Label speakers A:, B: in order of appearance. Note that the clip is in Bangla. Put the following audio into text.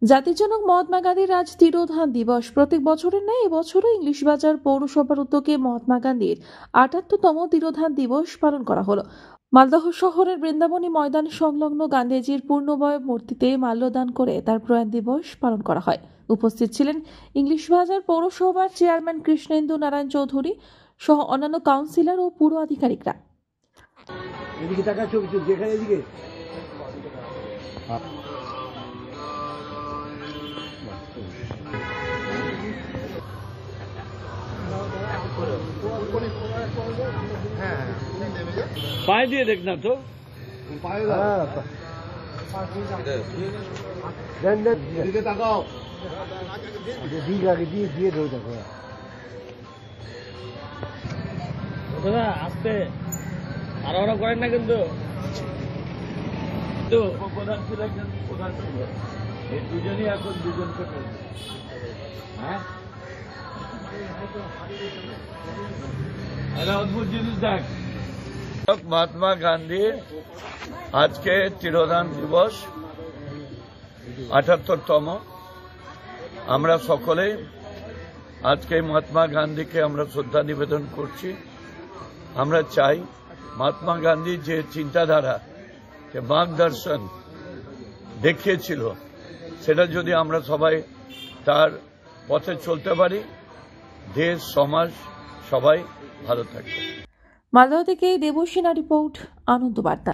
A: জাতির জনক মহাত্মা গান্ধীর আজ তিরোধান দিবস। প্রত্যেক বছরের ন্যায় এবছরও ইংলিশ বাজার পৌরসভার উদ্যোগে মহাত্মা গান্ধীর ৭৮তম তিরোধান দিবস পালন করা হলো। মালদহ শহরের বৃন্দাবনী ময়দান সংলগ্ন গান্ধীজির পূর্ণবয় মূর্তিতে মাল্যদান করে তার প্রয়াণ দিবস পালন করা হয়। উপস্থিত ছিলেন ইংলিশ বাজার পৌরসভার চেয়ারম্যান কৃষ্ণেন্দু নারায়ণ চৌধুরী সহ অন্যান্য কাউন্সিলর ও পুর আধিকারিকরা।
B: पाए दिए देखना तो আসতে আরো করেন না কিন্তু প্রধান ছিল একজন প্রধান ছিল এই দুজনই এখন দুজনকে হ্যাঁ অদ্ভুত জিনিস দেখ। মহাত্মা গান্ধীর আজকে তিরোধান দিবস ৭৮তম। আমরা সকলে আজকে মহাত্মা গান্ধীকে আমরা শ্রদ্ধা নিবেদন করছি। আমরা চাই মহাত্মা গান্ধী যে চিন্তাধারা যে মার্গদর্শন দেখিয়েছিল সেটা যদি আমরা সবাই তার পথে চলতে পারি, দেশ সমাজ সবাই ভালো থাকবে।
A: মালদহ থেকে দেবসেনা রিপোর্ট, আনন্দ বার্তা।